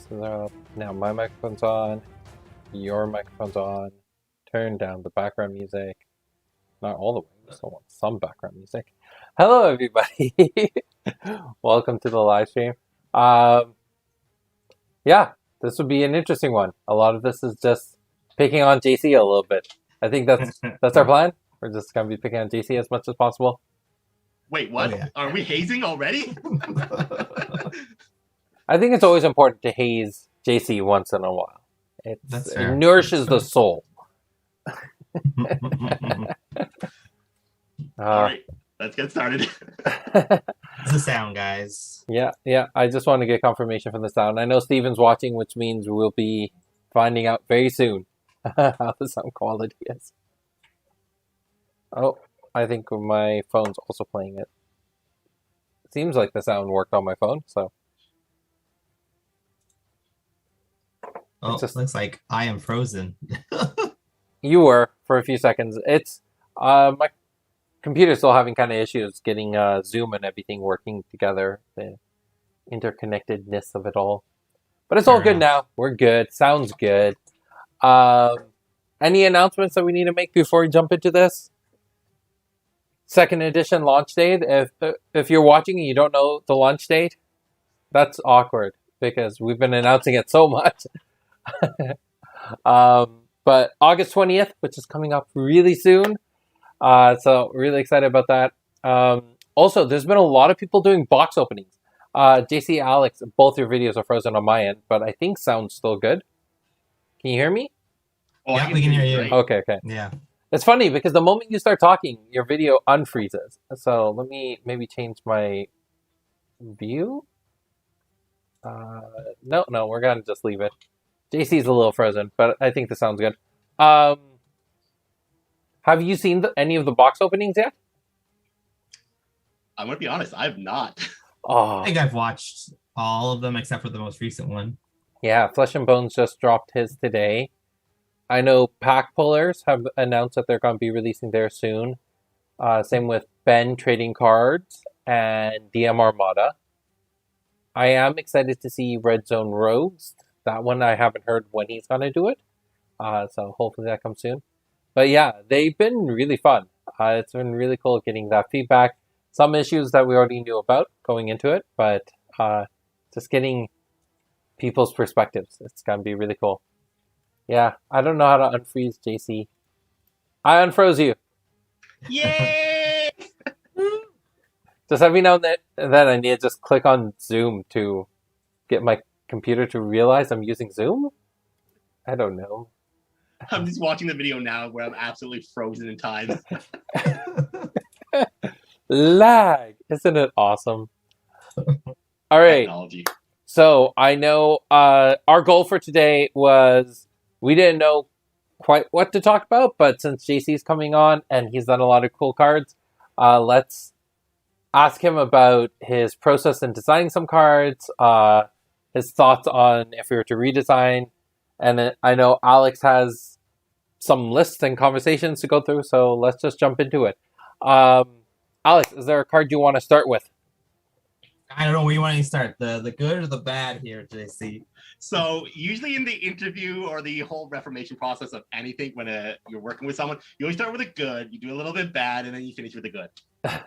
So now my microphone's on, your microphone's on. Turn down the background music. Not all the way, we still want some background music. Hello, everybody. Welcome to the live stream. Yeah, this would be an interesting one. A lot of this is just picking on JC a little bit. I think that's our plan. We're just gonna be picking on JC as much as possible. Wait, what? Oh, yeah. Are we hazing already? I think it's always important to haze JC once in a while. It nourishes the soul. All right, let's get started. It's the sound, guys. Yeah. I just want to get confirmation from the sound. I know Steven's watching, which means we'll be finding out very soon how the sound quality is. Oh, I think my phone's also playing it. Seems like the sound worked on my phone, so. Oh, Just- looks like I am frozen. You were for a few seconds. It's my computer's still having kind of issues getting Zoom and everything working together, the interconnectedness of it all. But it's all Fair good now. We're good. Sounds good. Any announcements that we need to make before we jump into this? Second edition launch date. If you're watching and you don't know the launch date, that's awkward because we've been announcing it so much. But August 20th, which is coming up really soon. So really excited about that. Also, there's been a lot of people doing box openings. JC, Alex, both your videos are frozen on my end, but I think sound's still good. Can you hear me? Oh, Yeah, we can hear you. great. Okay. Yeah. It's funny because the moment you start talking, your video unfreezes. So let me maybe change my view. No, we're gonna just leave it. JC's a little frozen, but I think this sounds good. Have you seen any of the box openings yet? I'm gonna be honest, I've not. I Oh, think I've watched all of them except for the most recent one. yeah, Flesh and Bones just dropped his today. I know Pack Pullers have announced that they're going to be releasing theirs soon. Same with Ben Trading Cards and DM Armada. I am excited to see Red Zone Rogues. That one I haven't heard when he's going to do it. So hopefully that comes soon. But yeah, they've been really fun. It's been really cool getting that feedback. Some issues that we already knew about going into it, but just getting people's perspectives. It's going to be really cool. Yeah, I don't know how to unfreeze JC. I unfroze you. Yay! Just every now and then I need to just click on Zoom to get my computer to realize I'm using Zoom? I don't know. I'm just watching the video now where I'm absolutely frozen in time. Lag! Isn't it awesome? All right. Technology. So I know our goal for today was we didn't know quite what to talk about, but since JC's coming on and he's done a lot of cool cards, let's ask him about his process in designing some cards, his thoughts on if we were to redesign, and then I know Alex has some lists and conversations to go through, so let's just jump into it. Alex, is there a card you want to start with? I don't know where you want to start. The good or the bad here, JC? So usually in the interview or the whole reformation process of anything, when you're working with someone, you always start with a good, you do a little bit bad, and then you finish with a good.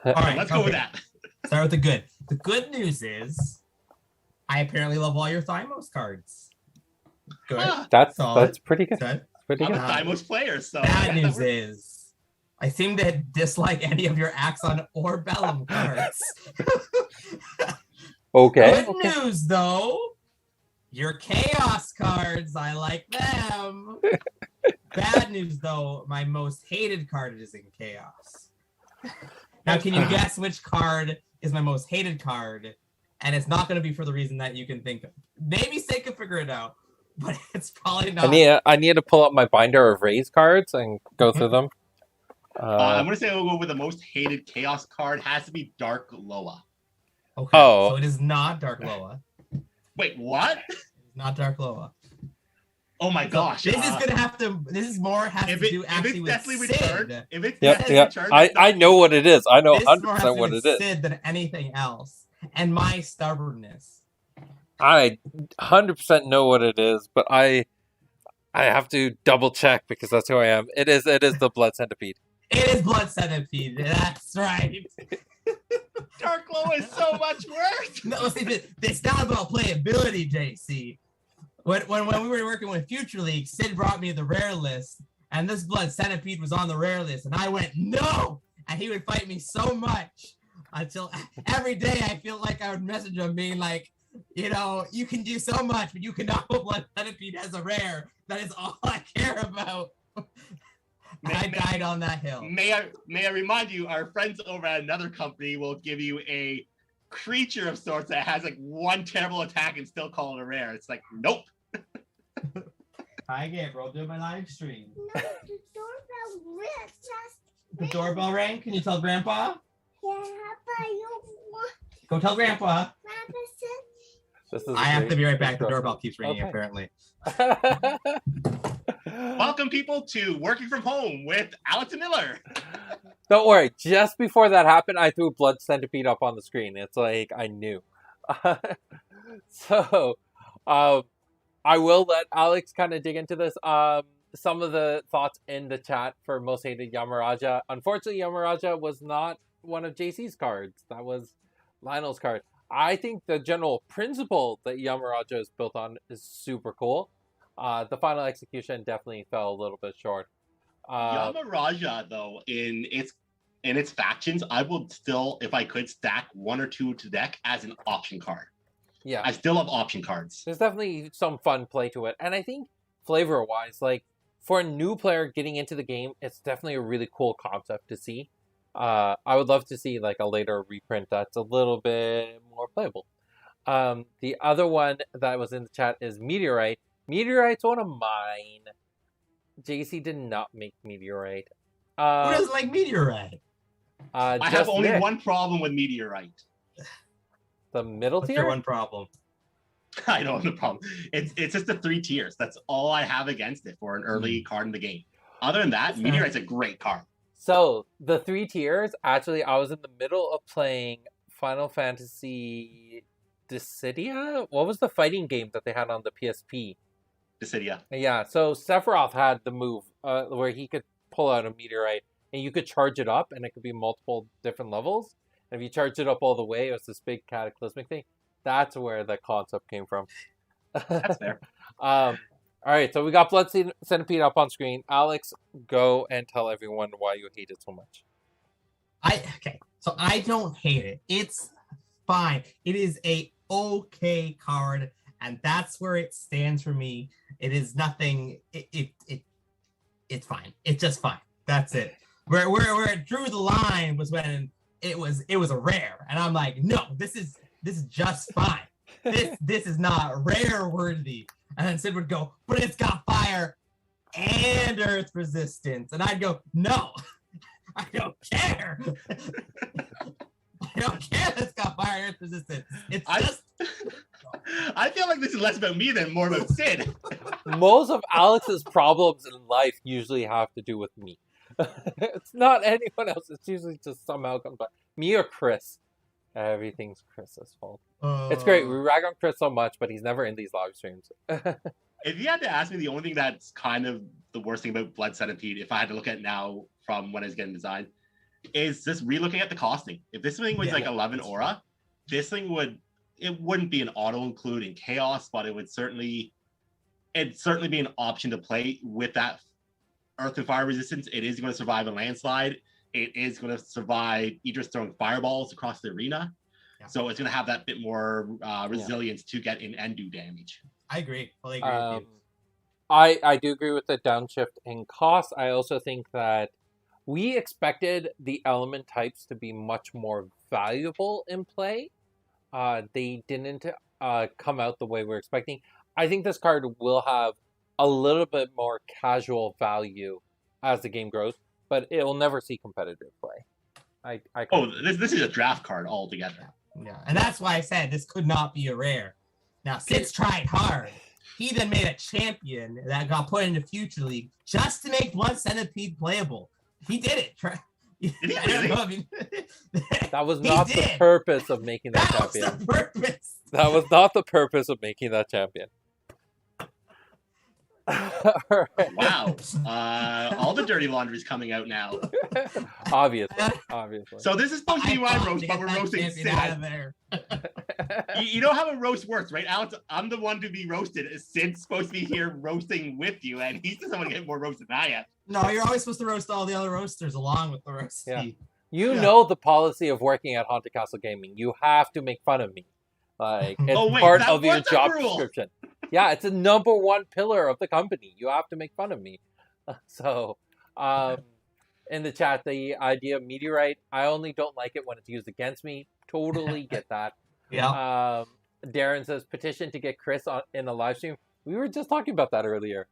All right, Let's go with that. Start with the good. The good news is I apparently love all your Thymos cards. Good. Ah, That's Solid. pretty good. Good. Pretty I'm a good. Thymos player, so Bad news is I seem to dislike any of your Axon or Bellum cards. Okay. Good news, though. Your Chaos cards, I like them. Bad news, though, my most hated card is in Chaos. Now, can you guess which card is my most hated card? And it's not going to be for the reason that you can think of. Maybe Say can figure it out, but it's probably not. I need to pull up my binder of raise cards and go through them. I'm gonna say I'll go with the most hated chaos card. Has to be Dark Loa. Okay, Oh. so it is not Dark Loa. Wait, what? It's not Dark Loa. Oh my gosh! This is gonna have to. This is more has If to it, do if actually it's with definitely Sid. returned, if it's Yep, definitely yep. returned, I know what it is. I know This more has 100% to do what with it is. Sid than anything else, and my stubbornness. I 100% know what it is, but I have to double check because that's who I am. It is the Blood Centipede. It is Blood Centipede. That's right. Dark Glow is so much worse. No, see, it's not about playability, JC. When we were working with Future League, Sid brought me the rare list, and this Blood Centipede was on the rare list, and I went, no! And he would fight me so much until every day I feel like I would message him being like, you know, you can do so much, but you cannot put Blood Centipede as a rare. That is all I care about. I died on that hill. May I remind you, our friends over at another company will give you a creature of sorts that has like one terrible attack and still call it a rare. It's like, nope. Hi, Gabriel. Do my live stream. No, the doorbell rings. The doorbell rang. Can you tell Grandpa? Yeah, but you want Go tell Grandpa. This is I have to be right back. The great. doorbell keeps ringing, Okay. apparently. Welcome, people, to Working From Home with Alex and Miller. Don't worry. Just before that happened, I threw Blood Centipede up on the screen. It's like I knew. So, I will let Alex kind of dig into this. Some of the thoughts in the chat for Most Hated Yamaraja. Unfortunately, Yamaraja was not one of JC's cards. That was Lionel's card. I think the general principle that Yamaraja is built on is super cool. The final execution definitely fell a little bit short. Yamaraja, though, in its factions, I would still, if I could, stack one or two to deck as an option card. Yeah. I still have option cards. There's definitely some fun play to it. And I think flavor-wise, like, for a new player getting into the game, it's definitely a really cool concept to see. I would love to see, like, a later reprint that's a little bit more playable. The other one that was in the chat is Meteorite. Meteorite's one of mine. JC did not make Meteorite. Who doesn't like Meteorite? I have just only Nick. one problem with Meteorite. The middle What's tier? your one problem? I don't have the problem. It's just the 3 tiers. That's all I have against it for an early card in the game. Other than that, Fair. Meteorite's a great card. So, the 3 tiers, actually, I was in the middle of playing Final Fantasy Dissidia? What was the fighting game that they had on the PSP? Dissidia. Yeah, so Sephiroth had the move where he could pull out a meteorite and you could charge it up and it could be multiple different levels. And if you charge it up all the way, it was this big cataclysmic thing. That's where the concept came from. That's fair. All right, so we got Blood Centipede up on screen. Alex, go and tell everyone why you hate it so much. Okay, so I don't hate it. It's fine. It is a okay card, and that's where it stands for me. It is nothing. It's fine. It's just fine. That's it. Where it drew the line was when it was a rare, and I'm like, no, this is just fine. This is not rare worthy. And then Sid would go, but it's got fire and earth resistance, and I'd go, no, I don't care. I don't care. It's got fire and earth resistance. It's just. I feel like this is less about me than more about Sid. Most of Alex's problems in life usually have to do with me. It's not anyone else. It's usually just somehow comes by me or Chris. Everything's Chris's fault. It's great. We rag on Chris so much, but he's never in these live streams. If you had to ask me, the only thing that's kind of the worst thing about Blood Centipede, if I had to look at it now from when it's getting designed, is just re-looking at the costing. If this thing was like 11 aura, this thing wouldn't be an auto include in Chaos, but it'd certainly be an option to play with that Earth and Fire resistance. It is going to survive a landslide. It is going to survive Idris throwing fireballs across the arena. Yeah. So it's going to have that bit more resilience to get in and do damage. I agree. Well, I agree with you. I do agree with the downshift in cost. I also think that we expected the element types to be much more valuable in play. They didn't come out the way we're expecting. I think this card will have a little bit more casual value as the game grows, but it will never see competitive play. This is a draft card altogether. Yeah, and that's why I said this could not be a rare. Now, Sid's tried hard. He then made a champion that got put into Future League just to make Blood Centipede playable. He did it. Did he really? That was not the purpose of making that champion. That was the purpose. That was not the purpose of making that champion. All right. Wow. All the dirty laundry is coming out now. Obviously. So this is supposed to be my fought roast, to but get we're that roasting champion Sid. out of there. You know how a roast works, right, Alex? I'm the one to be roasted. Sid's supposed to be here roasting with you, and he's just want to get more roasted than I am. No, you're always supposed to roast all the other roasters along with the roast. Yeah. tea. You Yeah. know the policy of working at Haunted Castle Gaming. You have to make fun of me. Like, it's Oh, wait, part that of your was a job rule. description. Yeah, it's a number one pillar of the company. You have to make fun of me. So, in the chat, the idea of meteorite, I only don't like it when it's used against me. Totally get that. Yeah. Darren says, petition to get Chris in the live stream. We were just talking about that earlier.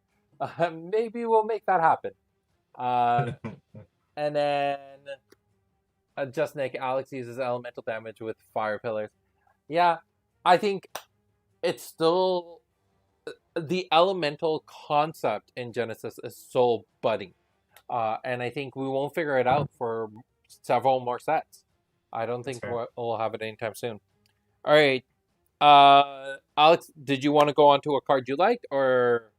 Maybe we'll make that happen. And then just Nick, Alex uses elemental damage with fire pillars. Yeah, I think it's still the elemental concept in Genesis is so budding. And I think we won't figure it out for several more sets. I don't think fair. we'll have it anytime soon. All right. Alex, did you want to go on to a card you liked, or?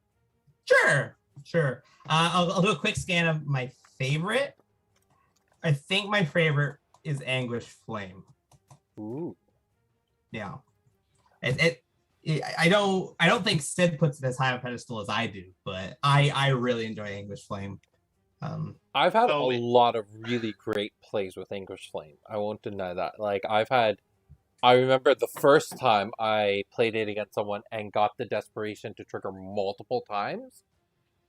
Sure. I'll do a quick scan of my favorite. I think my favorite is Anguish Flame. Ooh. Yeah. I don't think Sid puts it as high a pedestal as I do, but I really enjoy Anguish Flame. I've had So- a lot of really great plays with Anguish Flame. I won't deny that. Like, I remember the first time I played it against someone and got the desperation to trigger multiple times.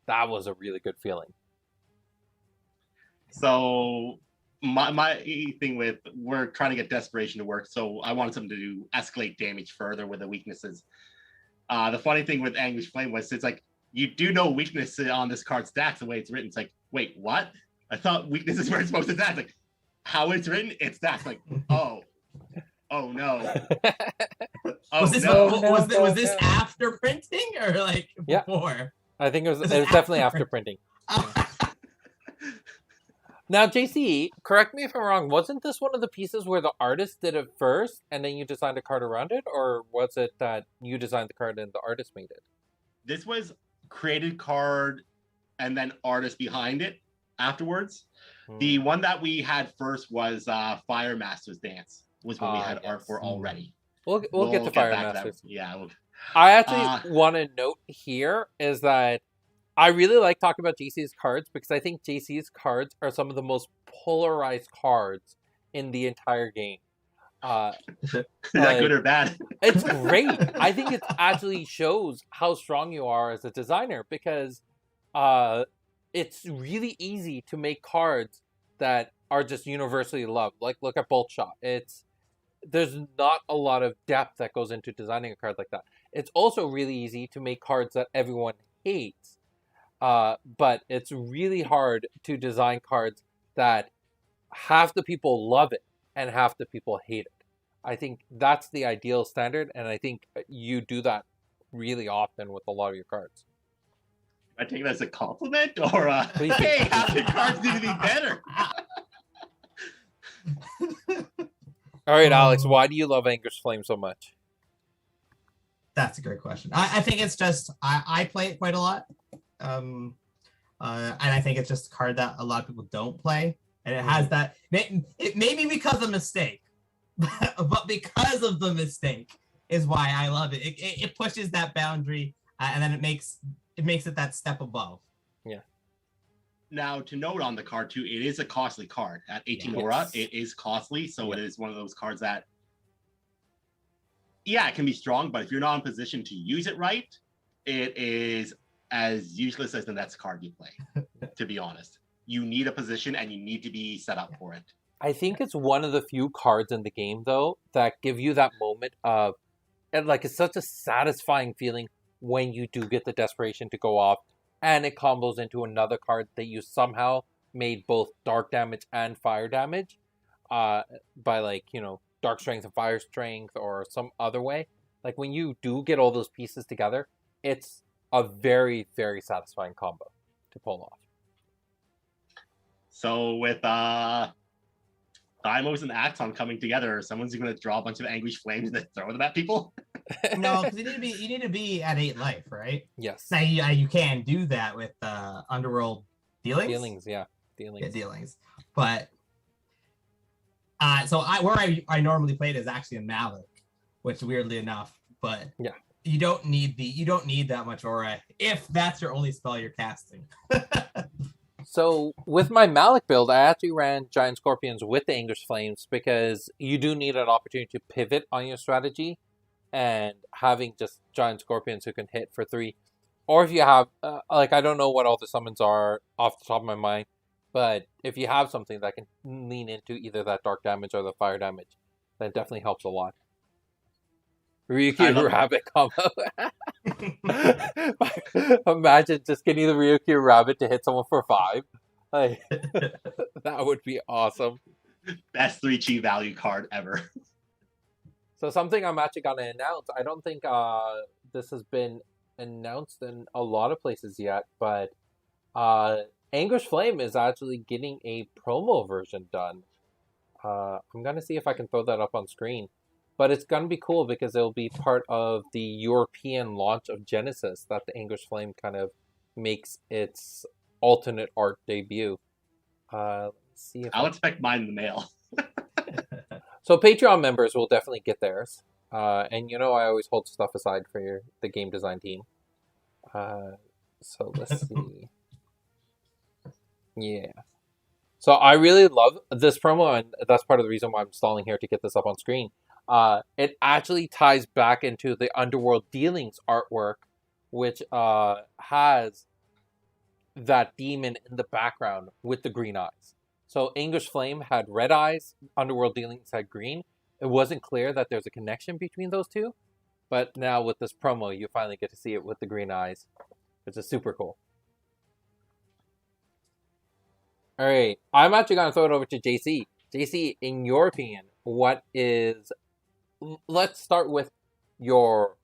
That was a really good feeling. So my thing with we're trying to get desperation to work, so I wanted something to escalate damage further with the weaknesses. The funny thing with Anguish Flame was it's like you do know weakness on this card stacks the way it's written. It's like, wait, what? I thought weaknesses were supposed to stack. It's like how it's written, it stacks. Like, oh no. Oh Was this no. was this after printing or like Yeah. before? I think it was This is definitely after after printing. Now, JC, correct me if I'm wrong. Wasn't this one of the pieces where the artist did it first and then you designed a card around it? Or was it that you designed the card and the artist made it? This was created card and then artist behind it afterwards. The one that we had first was Fire Masters Dance, was when we had art yes. for already. We'll get to Fire back that. Masters. Yeah. I actually want to note here is that I really like talking about JC's cards because I think JC's cards are some of the most polarized cards in the entire game. Is that good or bad? It's great. I think it actually shows how strong you are as a designer because it's really easy to make cards that are just universally loved. Like, look at Bolt Shot. There's not a lot of depth that goes into designing a card like that. It's also really easy to make cards that everyone hates. But it's really hard to design cards that half the people love it and half the people hate it. I think that's the ideal standard, and I think you do that really often with a lot of your cards. I take it as a compliment or Please. hey, half your cards need to be better. All right, Alex, why do you love Anguish Flame so much? That's a great question. I think it's just I play it quite a lot. And I think it's just a card that a lot of people don't play. And it has that it may be because of mistake, but because of the mistake is why I love it. It pushes that boundary and then it makes it that step above. Now, to note on the card too, it is a costly card at 18 aura. It is costly, so it is one of those cards that, yeah, it can be strong, but if you're not in position to use it right, it is as useless as the next card you play. To be honest, you need a position and you need to be set up for it. I think it's one of the few cards in the game, though, that give you that moment of, and like, it's such a satisfying feeling when you do get the desperation to go off, and it combos into another card that you somehow made both dark damage and fire damage, by like, dark strength and fire strength or some other way. Like, when you do get all those pieces together, it's a very, very satisfying combo to pull off. So with Deimos and Axon coming together, someone's going to draw a bunch of Anguish Flames and then throw them at people. No, because you need to be at 8 life, right? Yes. Now you can do that with Underworld Dealings. Dealings, yeah. Yeah, Dealings. But so I normally played is actually a Malik, which weirdly enough, but yeah, you don't need that much aura if that's your only spell you're casting. So with my Malik build, I actually ran Giant Scorpions with the Anguish Flames because you do need an opportunity to pivot on your strategy, and having just Giant Scorpions who can hit for 3, or if you have like, I don't know what all the summons are off the top of my mind, but if you have something that can lean into either that dark damage or the fire damage, that definitely helps a lot. Ryukyu Rabbit combo. Imagine just getting the Ryukyu Rabbit to hit someone for 5. Like, that would be awesome. Best 3 chi value card ever. So something I'm actually going to announce. I don't think this has been announced in a lot of places yet, but Anguish Flame is actually getting a promo version done. I'm going to see if I can throw that up on screen. But it's going to be cool because it'll be part of the European launch of Genesis that the Anguish Flame kind of makes its alternate art debut. Let's see if I'll expect mine in the mail. So Patreon members will definitely get theirs. And I always hold stuff aside for the game design team. So let's see. Yeah. So I really love this promo, and that's part of the reason why I'm stalling here to get this up on screen. It actually ties back into the Underworld Dealings artwork, which has that demon in the background with the green eyes. So Anguish Flame had red eyes, Underworld Dealings had green. It wasn't clear that there's a connection between those two, but now with this promo, you finally get to see it with the green eyes, which is super cool. All right, I'm actually going to throw it over to JC. JC, in your opinion, what is... Let's start with your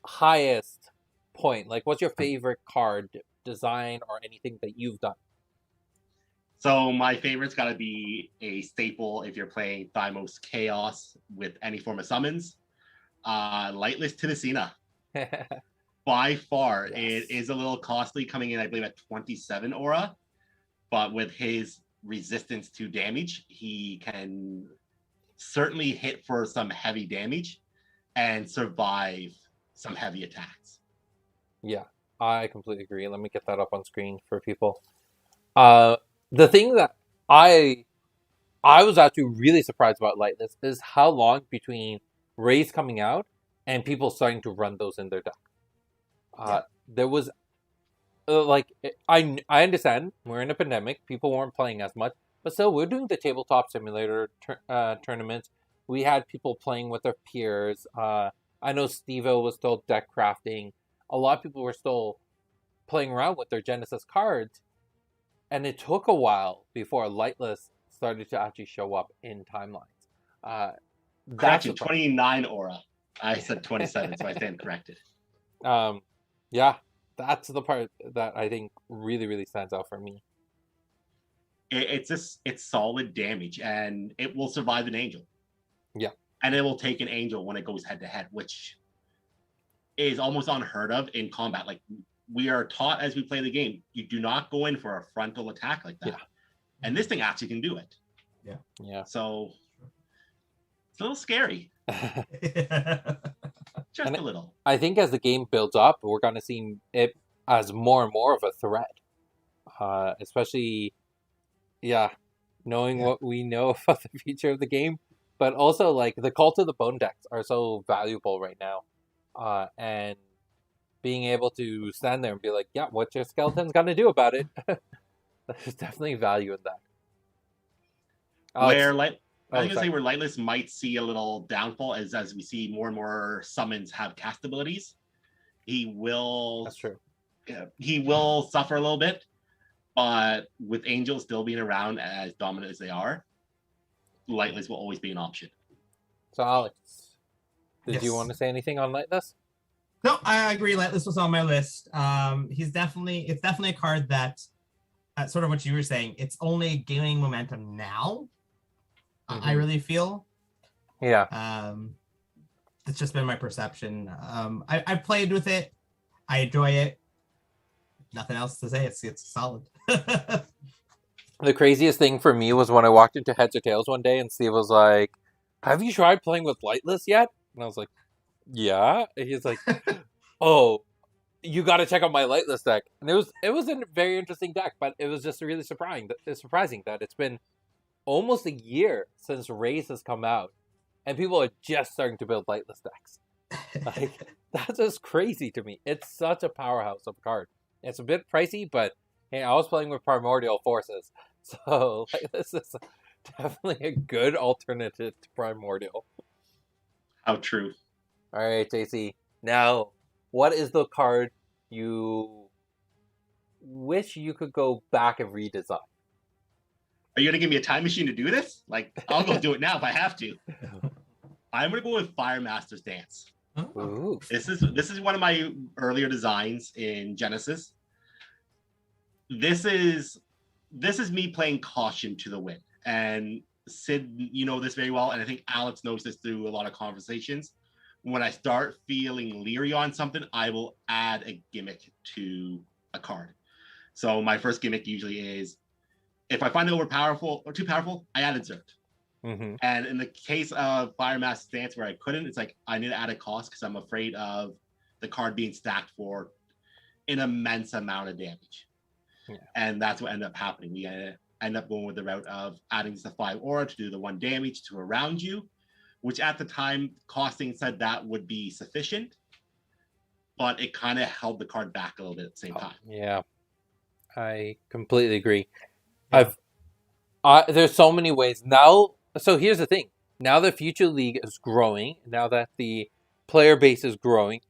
highest point. Like, what's your favorite card design or anything that you've done? So my favorite's got to be a staple if you're playing Deimos Chaos with any form of summons. Lightless Tinasina. By far, yes. It is a little costly, coming in, I believe, at 27 aura. But with his resistance to damage, he can certainly hit for some heavy damage and survive some heavy attacks. Yeah, I completely agree. Let me get that up on screen for people. The thing that I was actually really surprised about Lightless is how long between Rays coming out and people starting to run those in their deck. There was I understand we're in a pandemic, people weren't playing as much, but still we're doing the tabletop simulator tournaments. We had people playing with their peers. I know Steve-O was still deck crafting. A lot of people were still playing around with their Genesis cards. And it took a while before Lightless started to actually show up in timelines. Correction, 29 aura. I said 27, so I stand corrected. Yeah, that's the part that I think really, really stands out for me. It's solid damage, and it will survive an angel. Yeah. And it will take an angel when it goes head to head, which is almost unheard of in combat. Like, we are taught as we play the game, you do not go in for a frontal attack like that. Yeah. And this thing actually can do it. Yeah. Yeah. So it's a little scary. Just a little. I think as the game builds up, we're going to see it as more and more of a threat. Especially, knowing what we know about the future of the game. But also, like, the Cult of the Bone decks are so valuable right now. And being able to stand there and be like, yeah, what's your skeleton's going to do about it? There's definitely value in that. Where Lightless might see a little downfall is as we see more and more summons have cast abilities. He will... That's true. He will suffer a little bit, but with Angels still being around as dominant as they are, Lightless will always be an option. So, Alex, did you want to say anything on Lightless? No, I agree. Lightless was on my list. It's definitely a card that, sort of what you were saying, it's only gaining momentum now, I really feel. Yeah. It's just been my perception. I've played with it. I enjoy it. Nothing else to say. It's solid. The craziest thing for me was when I walked into Heads or Tails one day and Steve was like, "Have you tried playing with Lightless yet?" And I was like, "Yeah." And he's like, "Oh, you got to check out my Lightless deck." And it was a very interesting deck, but it was just really surprising that it's been almost a year since Raze has come out, and people are just starting to build Lightless decks. Like, that's just crazy to me. It's such a powerhouse of a card. It's a bit pricey, but hey, I was playing with Primordial Forces, so like, this is definitely a good alternative to Primordial. How true. All right, JC. Now, what is the card you wish you could go back and redesign? Are you gonna give me a time machine to do this? Like, I'll go do it now if I have to. I'm gonna go with Fire Master's Dance. Ooh. This is one of my earlier designs in Genesis. This is me playing caution to the wind. And Sid, you know this very well, and I think Alex knows this through a lot of conversations. When I start feeling leery on something, I will add a gimmick to a card. So my first gimmick usually is, if I find it overpowerful or too powerful, I add Exert. Mm-hmm. And in the case of Fire Master's Dance, where I couldn't, it's like I need to add a cost because I'm afraid of the card being stacked for an immense amount of damage. Yeah. And that's what ended up happening. We end up going with the route of adding just a 5 aura to do the 1 damage to around you, which at the time, costing said that would be sufficient, but it kind of held the card back a little bit at the same time. Yeah, I completely agree. Yeah. There's so many ways now. So here's the thing. Now the Future League is growing, now that the player base is growing,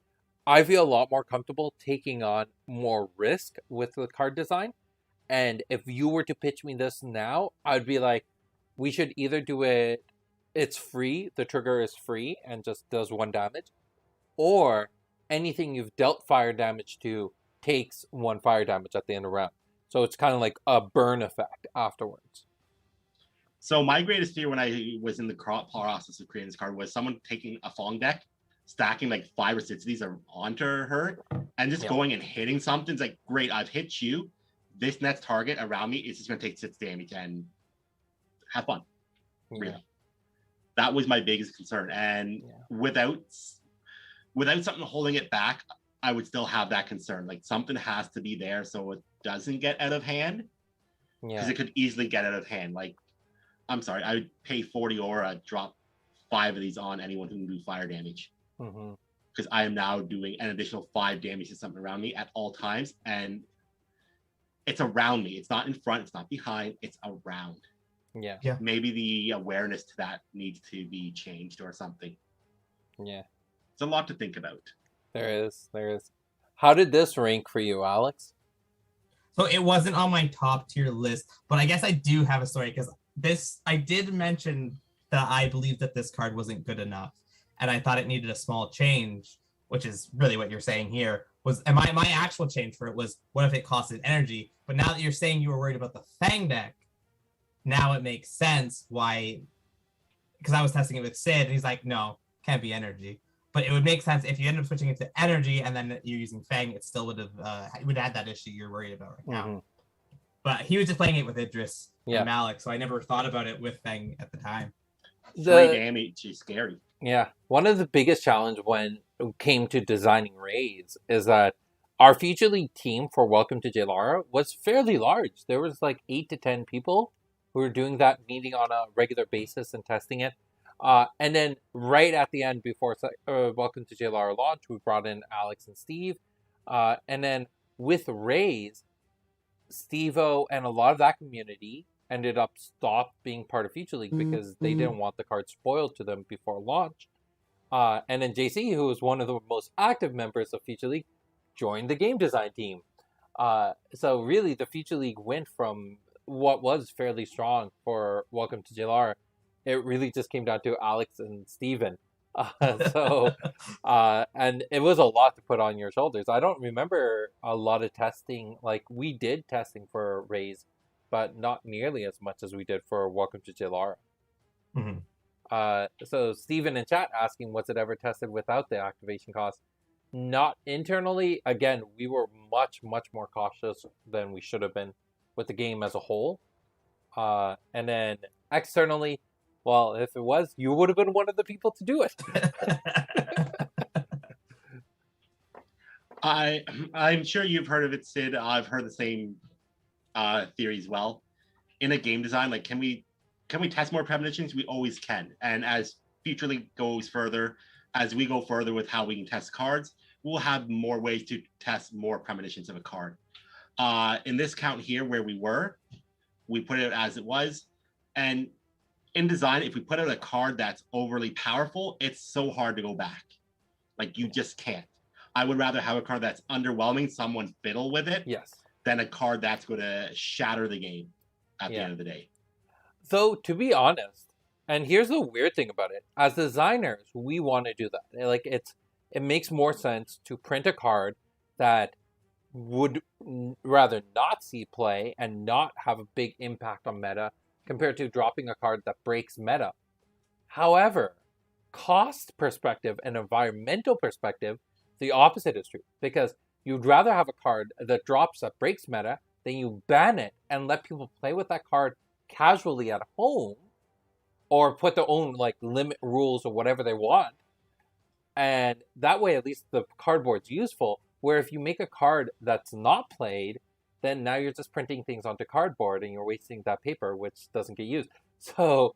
I feel a lot more comfortable taking on more risk with the card design. And if you were to pitch me this now, I'd be like, we should either do it, it's free, the trigger is free and just does 1 damage, or anything you've dealt fire damage to takes 1 fire damage at the end of the round. So it's kind of like a burn effect afterwards. So my greatest fear when I was in the process of creating this card was someone taking a Fong deck, stacking like 5 or 6 of these onto her, and just going and hitting something. It's like, great, I've hit you. This next target around me is just going to take 6 damage and have fun. Yeah. Really. That was my biggest concern. And without something holding it back, I would still have that concern. Like, something has to be there so it doesn't get out of hand. Because it could easily get out of hand. Like, I'm sorry, I would pay 40 aura, drop 5 of these on anyone who can do fire damage. Because I am now doing an additional 5 damage to something around me at all times. And it's around me. It's not in front. It's not behind. It's around. Yeah. Maybe the awareness to that needs to be changed or something. Yeah. It's a lot to think about. There is. How did this rank for you, Alex? So it wasn't on my top tier list, but I guess I do have a story because I did mention that I believed that this card wasn't good enough, and I thought it needed a small change, which is really what you're saying here. And my actual change for it was, what if it costed energy? But now that you're saying you were worried about the Fang deck, now it makes sense why. Because I was testing it with Sid, and he's like, no, can't be energy. But it would make sense if you end up switching it to energy and then you're using Fang, it still would have that issue you're worried about right now. But he was just playing it with Idris and Malik, so I never thought about it with Fang at the time. 3 damage is scary. Yeah. One of the biggest challenges when it came to designing Raze is that our Future League team for Welcome to Jalara was fairly large. There was like 8 to 10 people who were doing that, meeting on a regular basis and testing it. And then right at the end, before Welcome to Jalara launch, we brought in Alex and Steve. And then with Raze, Steve-O and a lot of that community ended up stopped being part of Future League because they didn't want the card spoiled to them before launch. And then JC, who was one of the most active members of Future League, joined the game design team. So really, the Future League went from what was fairly strong for Welcome to Jalara. It really just came down to Alex and Steven. And it was a lot to put on your shoulders. I don't remember a lot of testing. Like, we did testing for Raze, but not nearly as much as we did for Welcome to Jalara. Mhm. So Steven in chat asking, was it ever tested without the activation cost? Not internally. Again, we were much, much more cautious than we should have been with the game as a whole. And then externally, well, if it was, you would have been one of the people to do it. I'm sure you've heard of it, Sid. I've heard the same theory as well. In a game design, like can we test more premonitions? We always can. And as Futurely goes further, as we go further with how we can test cards, we'll have more ways to test more premonitions of a card. In this count here, where we put it as it was. And in design, if we put out a card that's overly powerful, it's so hard to go back. Like you just can't. I would rather have a card that's underwhelming, someone fiddle with it, Yes. than a card that's going to shatter the game at the Yeah. end of the day. So to be honest, and here's the weird thing about it, as designers, we want to do that. Like it makes more sense to print a card that would rather not see play and not have a big impact on meta compared to dropping a card that breaks meta. However, cost perspective and environmental perspective, the opposite is true, because you'd rather have a card that drops that breaks meta than you ban it and let people play with that card casually at home, or put their own like limit rules or whatever they want, and that way at least the cardboard's useful. Where if you make a card that's not played, then now you're just printing things onto cardboard and you're wasting that paper, which doesn't get used. So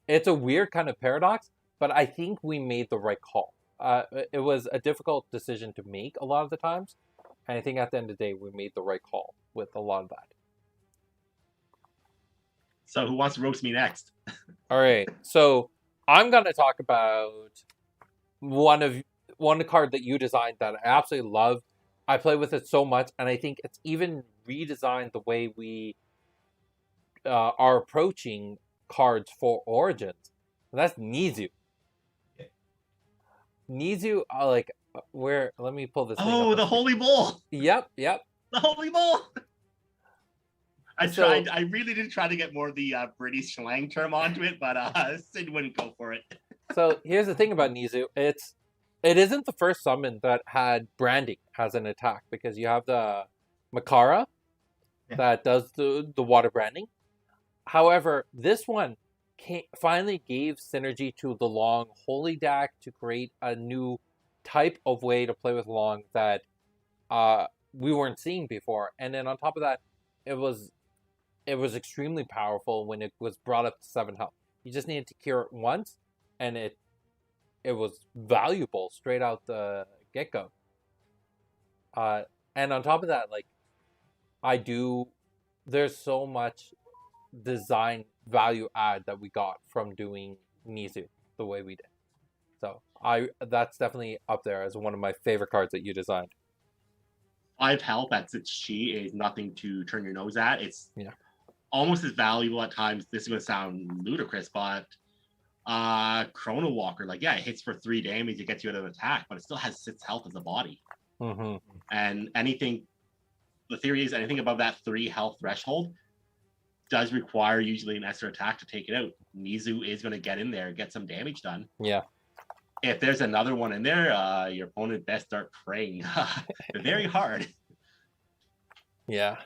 it's a weird kind of paradox, but I think we made the right call. It was a difficult decision to make a lot of the times, and I think at the end of the day we made the right call with a lot of that. So who wants to roast me next? All right, so I'm gonna talk about one card that you designed that I absolutely love. I play with it so much, and I think it's even redesigned the way we are approaching cards for Origins. And that's Nizu. Nizu, where? Let me pull this. Oh, the Holy Bull. Yep. The Holy Bull. I So- tried. I really did try to get more of the British slang term onto it, but Sid wouldn't go for it. So here's the thing about Nizu. It isn't the first summon that had branding as an attack, because you have the Makara that does the water branding. However, this one finally gave synergy to the Long Holy deck to create a new type of way to play with Long that we weren't seeing before. And then on top of that, it was extremely powerful when it was brought up to 7 health. You just needed to cure it once, and it was valuable straight out the get-go. And on top of that, there's so much design value add that we got from doing Nizu the way we did. So that's definitely up there as one of my favorite cards that you designed. 5 health at its chi is nothing to turn your nose at. It's almost as valuable at times. This is going to sound ludicrous, but Chrono Walker, it hits for 3 damage, it gets you out of attack, but it still has 6 health as a body. Mm-hmm. And the theory is anything above that 3 health threshold does require usually an extra attack to take it out. Nizu is going to get in there and get some damage done. Yeah. If there's another one in there, your opponent best start praying very hard. Yeah.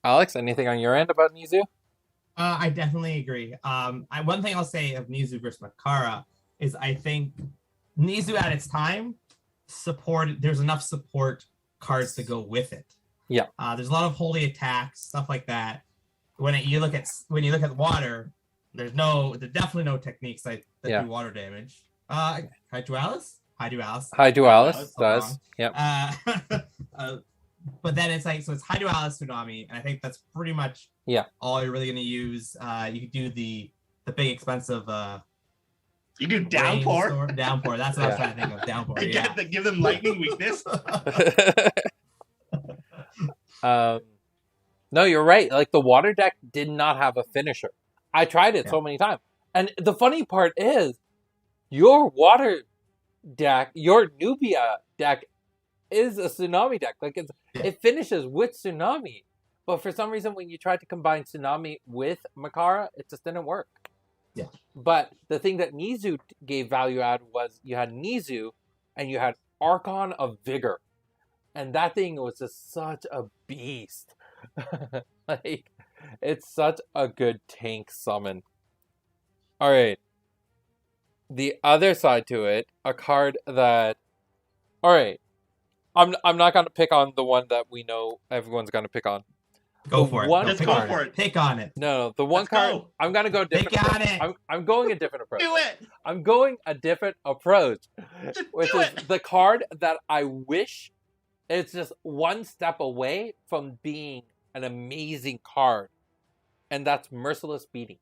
Alex, anything on your end about Nizu? I definitely agree. One thing I'll say of Nizu versus Makara is I think Nizu at its time there's enough support cards to go with it. Yeah. There's a lot of holy attacks, stuff like that. When you look at water, there's definitely no techniques that do water damage. Hydualis Hydualis does. Yep. But then it's it's Hydualis Tsunami, and I think that's pretty much all you're really going to use. You could do the big expensive you do downpour. Downpour. That's what I was trying to think of. Downpour. Give them lightning weakness. No, you're right. The water deck did not have a finisher. I tried it so many times. And the funny part is, your water deck, your Nubia deck, is a Tsunami deck. It finishes with Tsunami. But for some reason, when you tried to combine Tsunami with Makara, it just didn't work. Yeah. But the thing that Nizu gave value add was you had Nizu and you had Archon of Vigor. And that thing was just such a beast. Like, it's such a good tank summon. Alright. The other side to it, a card that... Alright. I'm not going to pick on the one that we know everyone's going to pick on. Go The for it. one No, Just pick go on for it. it. Pick on it. No, the one Let's card... go. I'm going to go a different Pick on approach. it. I'm going a different approach. Do it. I'm going a different approach. Just Which do is it. the card that I wish it's just one step away from being an amazing card. And that's Merciless Beating.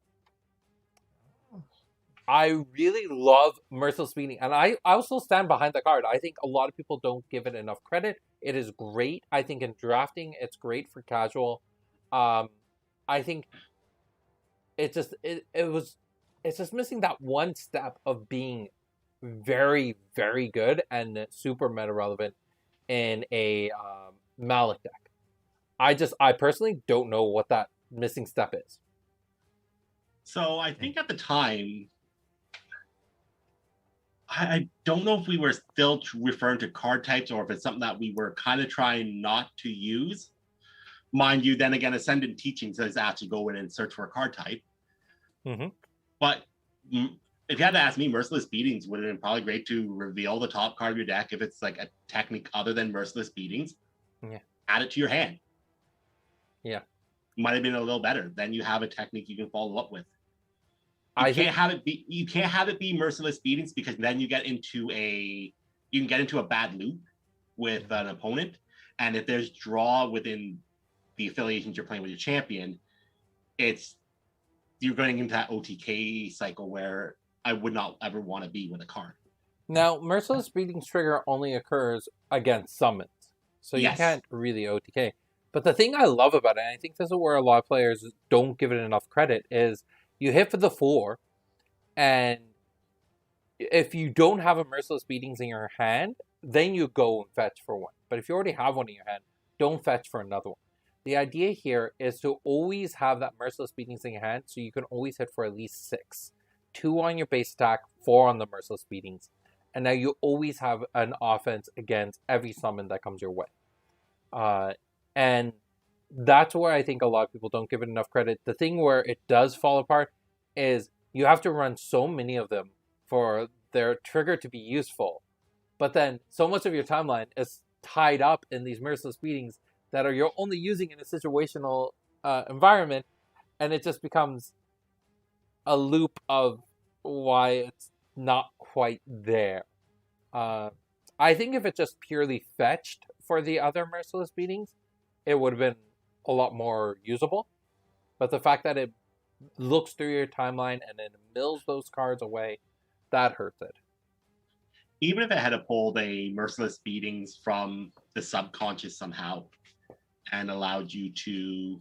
I really love Merciless Beating. And I also stand behind the card. I think a lot of people don't give it enough credit. It is great. I think in drafting, it's great for casual. I think it's just missing that one step of being very, very good and super meta relevant in a Malik deck. I personally don't know what that missing step is. So I think at the time, I don't know if we were still referring to card types or if it's something that we were kind of trying not to use. Mind you, then again, Ascendant Teaching says actually go in and search for a card type. Mm-hmm. But if you had to ask me, Merciless Beatings would have been probably great to reveal the top card of your deck if it's like a technique other than Merciless Beatings. Yeah. Add it to your hand. Yeah. Might have been a little better. Then you have a technique you can follow up with. You I can't have it be Merciless Beatings because then you can get into a bad loop with an opponent. And if there's draw within the affiliations you're playing with your champion, you're going into that OTK cycle where I would not ever want to be with a card. Now, Merciless Beating's trigger only occurs against summons. So you Yes. can't really OTK. But the thing I love about it, and I think this is where a lot of players don't give it enough credit, is you hit for the 4, and if you don't have a Merciless Beatings in your hand, then you go and fetch for 1. But if you already have one in your hand, don't fetch for another one. The idea here is to always have that Merciless Beatings in your hand so you can always hit for at least 6. 2 on your base attack, 4 on the Merciless Beatings. And now you always have an offense against every summon that comes your way. And that's where I think a lot of people don't give it enough credit. The thing where it does fall apart is you have to run so many of them for their trigger to be useful. But then so much of your timeline is tied up in these Merciless Beatings that you're only using in a situational environment, and it just becomes a loop of why it's not quite there. I think if it just purely fetched for the other Merciless Beatings, it would have been a lot more usable. But the fact that it looks through your timeline and then mills those cards away, that hurts it. Even if it had pulled a Merciless Beatings from the subconscious somehow and allowed you to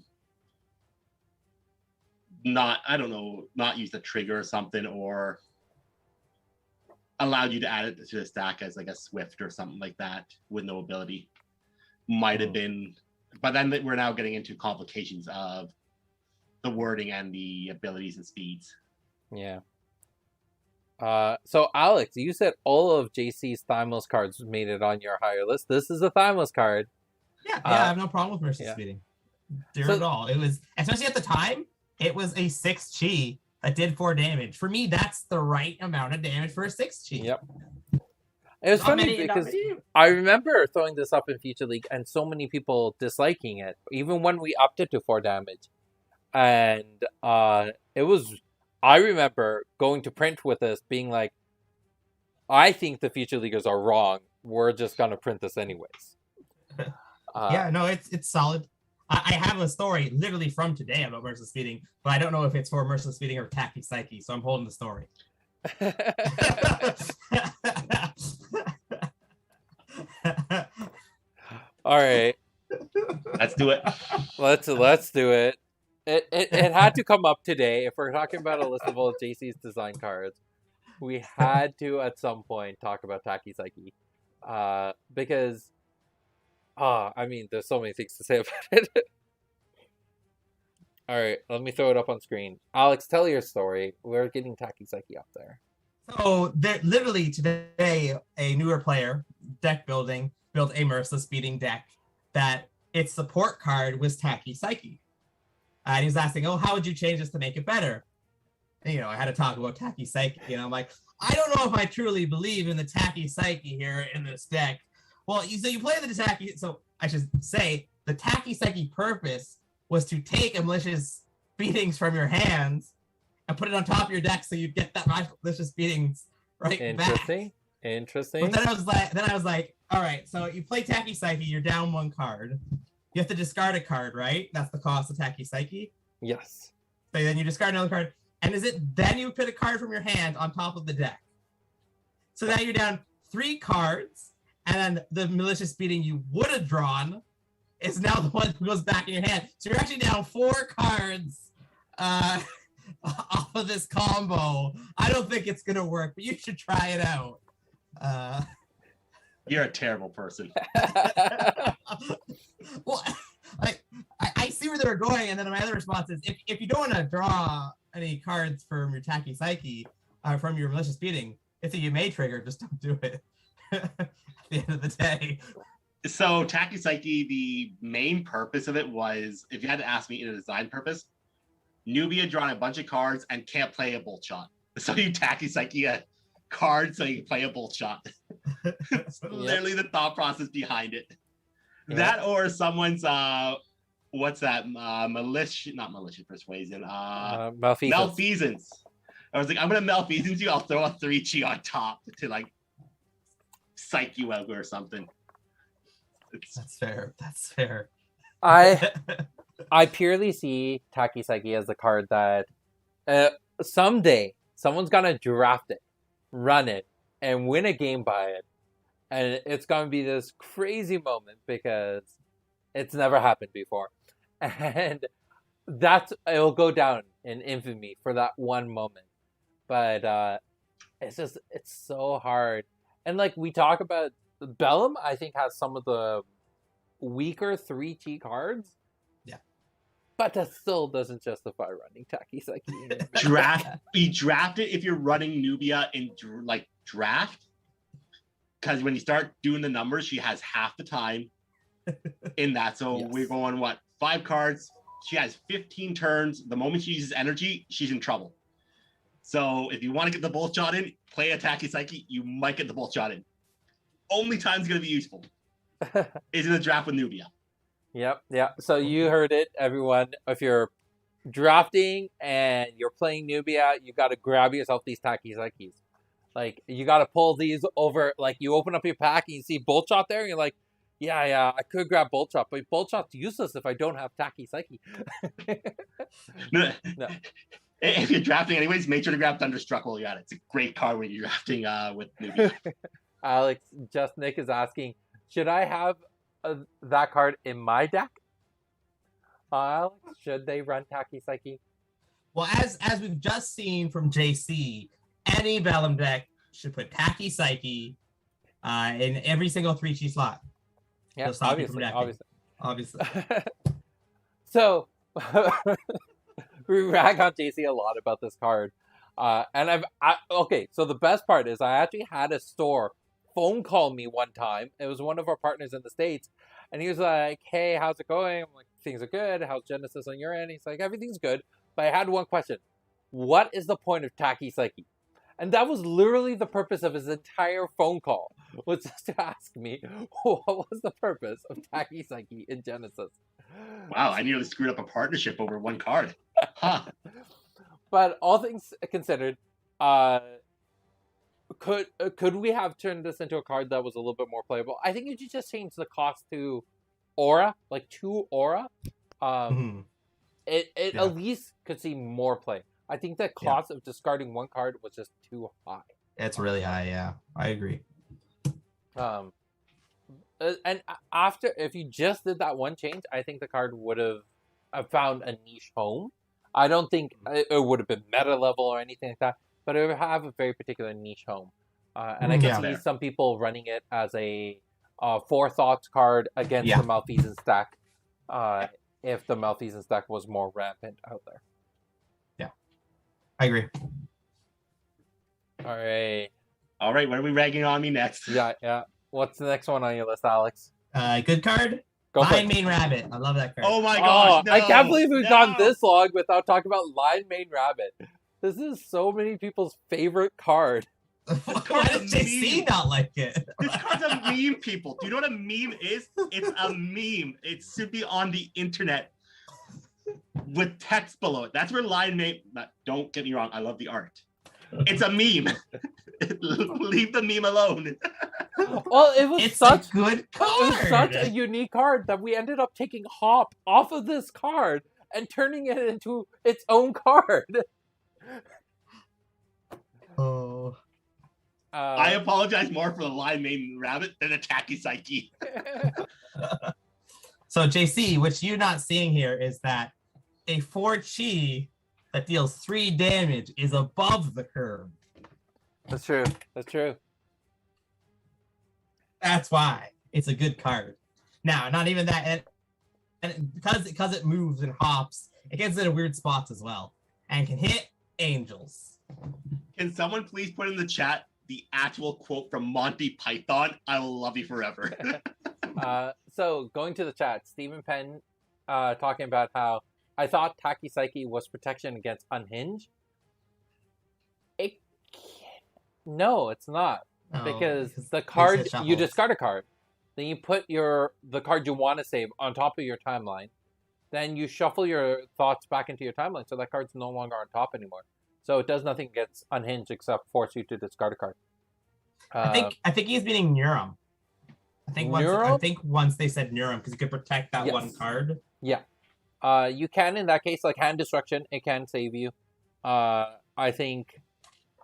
not use the trigger or something, or allowed you to add it to the stack as like a Swift or something like that with no ability, might have been. But then we're now getting into complications of the wording and the abilities and speeds. Yeah. So Alex, you said all of JC's Thymos cards made it on your higher list. This is a Thymos card. Yeah, I have no problem with Merciless yeah. Beating. At all. It was, especially at the time, it was a 6 chi that did 4 damage. For me, that's the right amount of damage for a 6 chi. Yep. It was funny because I remember throwing this up in Future League and so many people disliking it, even when we upped it to 4 damage. And it was, I remember going to print with this being like, I think the Future Leaguers are wrong. We're just going to print this anyways. Yeah, no, it's solid. I have a story literally from today about Merciless Beating, but I don't know if it's for Merciless Beating or Tacky Psyche, so I'm holding the story. All right. Let's do it. Let's do it. It had to come up today. If we're talking about a list of all of JC's design cards, we had to at some point talk about Tacky Psyche. Because I mean, there's so many things to say about it. All right, let me throw it up on screen. Alex, tell your story. We're getting Tacky Psyche up there. So there, literally today, a newer player, deck building, built a Merciless Beating deck that its support card was Tacky Psyche. And he was asking, "Oh, how would you change this to make it better?" And, I had to talk about Tacky Psyche. I'm like, I don't know if I truly believe in the Tacky Psyche here in this deck. Well, you play the Tacky, so I should say the Tacky Psyche purpose was to take a Malicious Beatings from your hands and put it on top of your deck so you get that Malicious Beatings right Interesting. back. Interesting. But then I was like, all right, so you play Tacky Psyche, you're down one card. You have to discard a card, right? That's the cost of Tacky Psyche. Yes. So then you discard another card. And is it then you put a card from your hand on top of the deck? So now you're down 3 cards, and then the Malicious Beating you would have drawn is now the one that goes back in your hand. So you're actually down 4 cards off of this combo. I don't think it's gonna work, but you should try it out. You're a terrible person. Well, I see where they were going, and then my other response is if you don't want to draw any cards from your Tacky Psyche, from your Malicious Beating, if you may trigger, just don't do it. At the end of the day. So Tacky Psyche, the main purpose of it was, if you had to ask me in a design purpose, Nubia drawing a bunch of cards and can't play a bolt shot. So you Tacky Psyche a card so you can play a bolt shot. That's literally the thought process behind it. Yep. That or someone's what's that? Not malicious persuasion. Malfeasance. I was like, I'm gonna malfeasance you. I'll throw a 3-chi on top to like psych you out or something. That's fair. That's fair. I purely see Tacky Psyche as the card that someday someone's gonna draft it, run it, and win a game by it. And it's going to be this crazy moment because it's never happened before. And it'll go down in infamy for that one moment. But it's so hard. And like we talk about, Bellum, I think, has some of the weaker 3-chi cards. Yeah. But that still doesn't justify running Tacky Psyche. Be drafted if you're running Nubia in draft. Because when you start doing the numbers, she has half the time in that. So yes. We're going, 5 cards. She has 15 turns. The moment she uses energy, she's in trouble. So if you want to get the bolt shot in, play a Tacky Psyche. You might get the bolt shot in. Only time it's going to be useful is in the draft with Nubia. Yep. So you heard it, everyone. If you're drafting and you're playing Nubia, you got to grab yourself these Tacky Psyches. Like, you got to pull these over. Like, you open up your pack and you see Bolt Shot there, and you're like, yeah, I could grab Bolt Shot, but Bolt Shot's useless if I don't have Tacky Psyche. No. If you're drafting anyways, make sure to grab Thunderstruck while you're at it. It's a great card when you're drafting with Nubia. Alex, Just Nick is asking, should I have that card in my deck? Alex, should they run Tacky Psyche? Well, as we've just seen from JC, any Bellum deck should put Tacky Psyche in every single 3-chi slot. Yeah, obviously. So, we rag on JC a lot about this card. And so the best part is I actually had a store phone call me one time. It was one of our partners in the States. And he was like, hey, how's it going? I'm like, things are good. How's Genesis on your end? He's like, everything's good. But I had one question. What is the point of Tacky Psyche? And that was literally the purpose of his entire phone call, was just to ask me, what was the purpose of Tacky Psyche in Genesis? Wow, I nearly screwed up a partnership over one card. Huh. But all things considered, could we have turned this into a card that was a little bit more playable? I think you should just change the cost to Aura, like 2 Aura. It at least could see more play. I think the cost of discarding one card was just too high. It's really high, yeah. I agree. And after, if you just did that one change, I think the card would have found a niche home. I don't think it would have been meta level or anything like that, but it would have a very particular niche home. And I can see some people running it as a Forethought card against the Malfeasance stack if the Malfeasance deck was more rampant out there. I agree. All right. All right, what are we ragging on me next? Yeah. What's the next one on your list, Alex? Good card. Go for Lion it. Mane Rabbit. I love that card. Oh my Oh, gosh, no, I can't believe we've no. gone this long without talking about Lion Mane Rabbit. This is so many people's favorite card. Why card's does a JC meme. not like it? This card's a meme, people. Do you know what a meme is? It's a meme. It should be on the internet with text below it. That's where Lion Mane. Don't get me wrong. I love the art. It's a meme. Leave the meme alone. Well, it was It's such a good it was card. such a unique card that we ended up taking Hop off of this card and turning it into its own card. Oh. I apologize more for the Lion Mane Rabbit than a Tacky Psyche. So JC, what you're not seeing here is that a 4-chi that deals 3 damage is above the curve. That's true. That's true. That's why it's a good card. Now, not even that, and because it moves and hops, it gets into weird spots as well, and can hit angels. Can someone please put in the chat the actual quote from Monty Python? I will love you forever. So going to the chat, Stephen Penn talking about how I thought Tacky Psyche was protection against Unhinge. No, it's not. No, Because the it card, you shuffles. discard a card, then you put the card you want to save on top of your timeline, then you shuffle your thoughts back into your timeline, so that card's no longer on top anymore. So it does nothing against Unhinged except force you to discard a card. I think he's meaning Neurum. I think once they said Neurum because you could protect that Yes. one card. You can, in that case, like Hand Destruction, it can save you. I think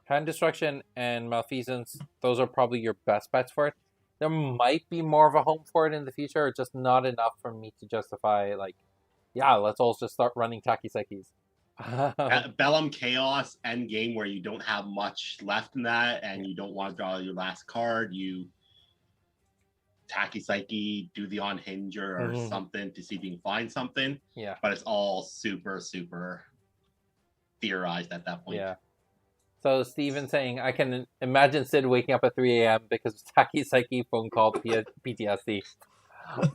Hand Destruction and Malfeasance, those are probably your best bets for it. There might be more of a home for it in the future, just not enough for me to justify, like, yeah, let's all just start running Tacky Psyches. Bellum Chaos Endgame, where you don't have much left in that and you don't want to draw your last card, you Tacky Psyche, do the Unhinger or Mhm. something to see if you can find something. Yeah. But it's all super, super theorized at that point. Yeah. So Steven saying, I can imagine Sid waking up at 3 a.m. because of Tacky Psyche phone call PTSD.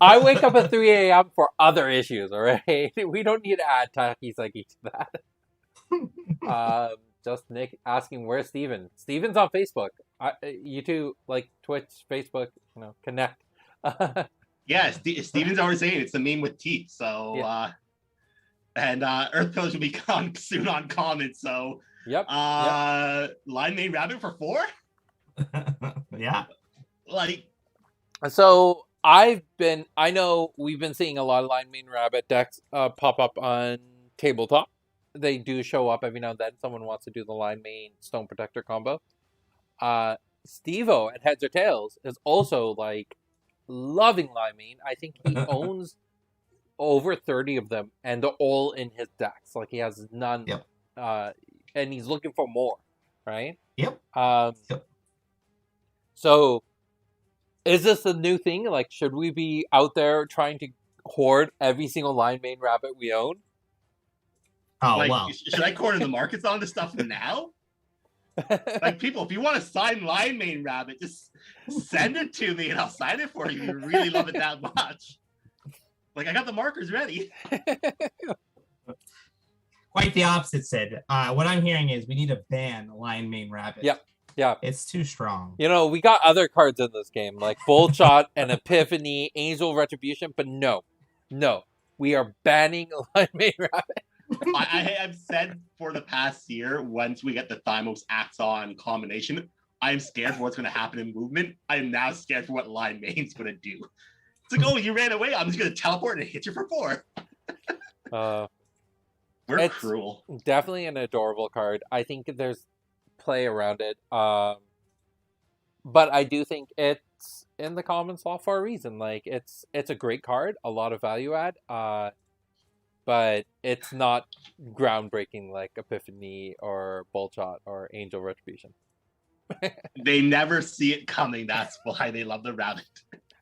I wake up at 3 a.m. for other issues, all right? We don't need to add Tacky Psyche to that. Just Nick asking, where's Steven? Steven's on Facebook. You two, like Twitch, Facebook, connect. Yeah, Steven's already saying it's the meme with teeth. So, Yeah. and Earth Pillars will be soon on common. So, Yep. Lion Mane Rabbit for 4? Yeah. Like, So I know we've been seeing a lot of Lion Mane Rabbit decks pop up on tabletop. They do show up every now and then. Someone wants to do the Lion Mane Stone Protector combo. Steve-O at Heads or Tails is also like loving Lion Mane. I think he owns over 30 of them, and they're all in his decks. Like he has none. Yep. And he's looking for more, right? Yep. Yep. So, is this a new thing? Like, should we be out there trying to hoard every single Lion Mane Rabbit we own? Oh, like, wow. should I corner the markets on this stuff now? Like, people, if you want to sign Lion Mane Rabbit, just send it to me and I'll sign it for you. You really love it that much. Like, I got the markers ready. Quite the opposite, Sid. What I'm hearing is we need to ban Lion Mane Rabbit. Yep. Yeah. It's too strong. We got other cards in this game, like Bolt Shot and Epiphany, Angel Retribution, but no. We are banning Lion Mane Rabbit. I have said for the past year, once we get the Thymos Axon combination, I'm scared for what's going to happen in movement. I am now scared for what Lion Mane's going to do. It's like, oh, you ran away. I'm just going to teleport and hit you for 4. We're It's- cruel. Definitely an adorable card. I think there's play around it. But I do think it's in the common slot for a reason. Like it's a great card, a lot of value add. But it's not groundbreaking like Epiphany or Bolt Shot or Angel Retribution. They never see it coming. That's why they love the rabbit.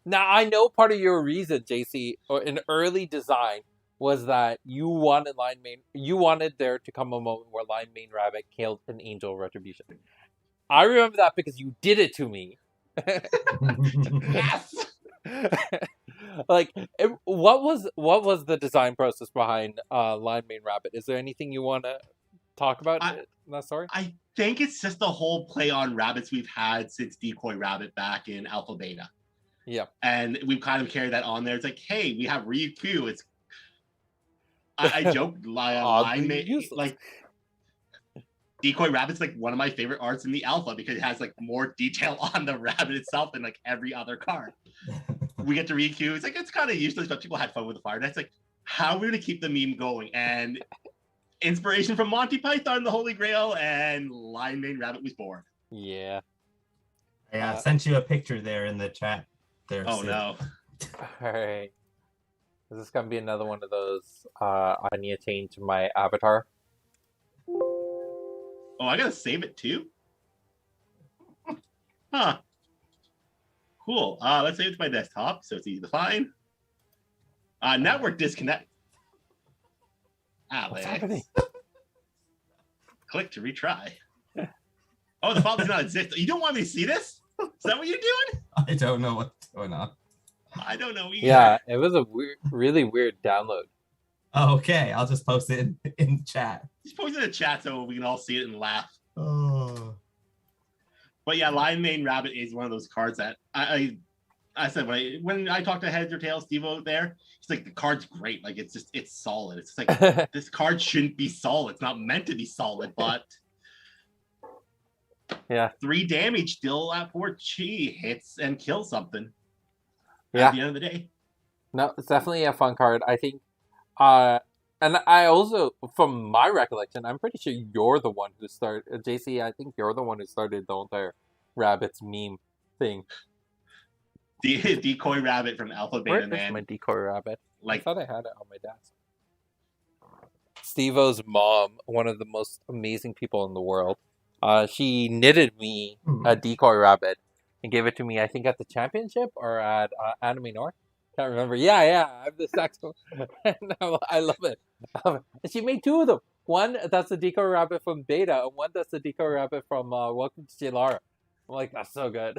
Now I know part of your reason, JC, or an early design was that you wanted there to come a moment where Lion Mane Rabbit killed an Angel Retribution. I remember that because you did it to me. Yes. Like, what was the design process behind Lion Mane Rabbit? Is there anything you want to talk about in that story? I think it's just the whole play on rabbits we've had since Decoy Rabbit back in Alpha Beta. Yeah. And we've kind of carried that on there. It's like, hey, we have Ryukyu. It's I joked Lion Mane, like Decoy Rabbit's like one of my favorite arts in the alpha because it has like more detail on the rabbit itself than like every other card. We get to Ryukyu. It's like it's kind of useless, but people had fun with the fire. That's like how we're gonna keep the meme going. And inspiration from Monty Python, the Holy Grail, and Lion Mane Rabbit was born. Yeah. I sent you a picture there in the chat. There. Oh Sid. All no. right. Is this gonna be another one of those? I need to change my avatar. Oh, I gotta save it too. Huh. Cool. Let's save it to my desktop so it's easy to find. Network disconnect. What's Alex. happening? Click to retry. Oh, the file does not exist. You don't want me to see this? Is that what you're doing? I don't know what's going on. I don't know either. Yeah, it was a really weird download. Oh, okay, I'll just post it in chat. Just post it in the chat so we can all see it and laugh. Oh. But yeah, Lion Mane Rabbit is one of those cards that I said when I talked to Heads or Tails Steve out there, he's like the card's great. Like it's solid. It's just like this card shouldn't be solid. It's not meant to be solid, but Yeah. 3 damage still at 4 chi hits and kills something. Yeah. At the end of the day. No, it's definitely a fun card. I think, and I also, from my recollection, I'm pretty sure you're the one who started, JC, I think you're the one who started the entire rabbits meme thing. Decoy Rabbit from Alpha Beta, Where is man. my decoy rabbit? I Like, thought I had it on my desk. Steve-O's mom, one of the most amazing people in the world, she knitted me a decoy rabbit and gave it to me, I think, at the championship or at Anime North. Can't remember. Yeah, I have this actual. I love it. And she made 2 of them. One that's the decoy rabbit from Beta, and one that's the decoy rabbit from Welcome to Chilara. I'm like, that's so good.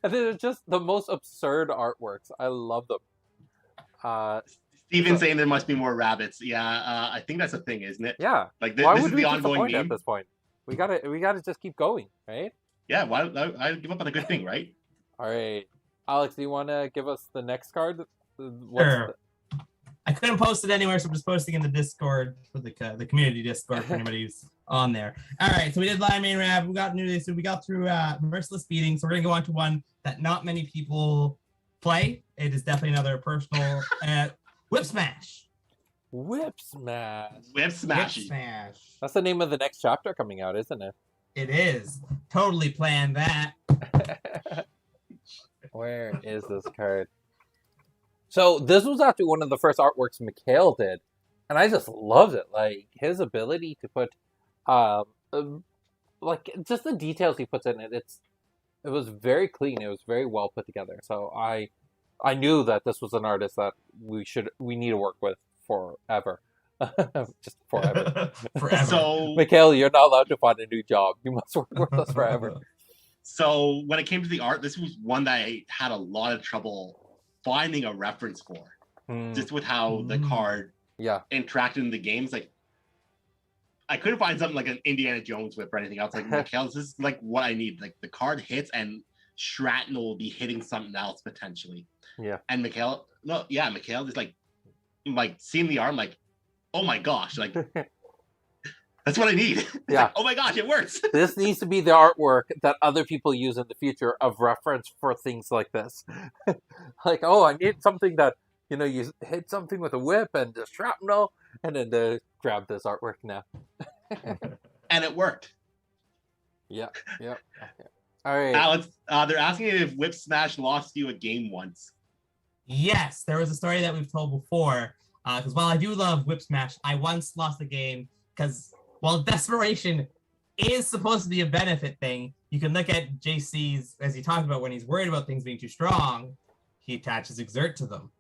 And they're just the most absurd artworks. I love them. Steven saying there must be more rabbits. Yeah, I think that's a thing, isn't it? Yeah. Like Why this would is we the ongoing disappoint at meme. this point? We gotta just keep going, right? Yeah, why I give up on a good thing, right? All right, Alex, do you want to give us the next card? Sure. I couldn't post it anywhere, so I'm just posting in the Discord for the community Discord for anybody who's on there. All right, so we did Lion Mane Rabbit. We got new. So we got through Merciless Beating. So we're gonna go on to one that not many people play. It is definitely another personal Whip Smash. Whip Smash. Whip Smash. Whip Smash. That's the name of the next chapter coming out, isn't it? It is. Totally planned that. Where is this card? So this was actually one of the first artworks Mikhail did, and I just loved it. Like his ability to put, like just the details he puts in it. It was very clean. It was very well put together. So I knew that this was an artist that we need to work with forever. Just forever. Forever. So Mikhail, you're not allowed to find a new job. You must work with us forever. So when it came to the art, this was one that I had a lot of trouble finding a reference for, just with how the card interacted in the games. Like, I couldn't find something like an Indiana Jones whip or anything else. Like, Mikhail, this is like what I need. Like, the card hits and shrapnel will be hitting something else potentially. Yeah. And Mikhail just like seeing the arm, like, oh my gosh, like that's what I need. Yeah. Like, oh my gosh, it works. This needs to be the artwork that other people use in the future of reference for things like this. Like, oh, I need something that, you hit something with a whip and the shrapnel, and then grab this artwork now. And it worked. Yeah. Okay. All right. Alex, they're asking if Whip Smash lost you a game once. Yes, there was a story that we've told before. Because while I do love Whip Smash, I once lost a game because while desperation is supposed to be a benefit thing, you can look at JC's, as he talked about when he's worried about things being too strong, he attaches exert to them.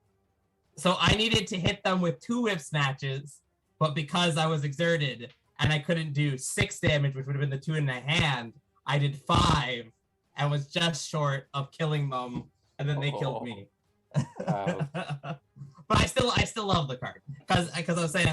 So I needed to hit them with 2 whip snatches, but because I was exerted and I couldn't do 6 damage, which would have been the 2 in my hand, I did 5 and was just short of killing them, and then they killed me. Wow. But I still love the card because I was saying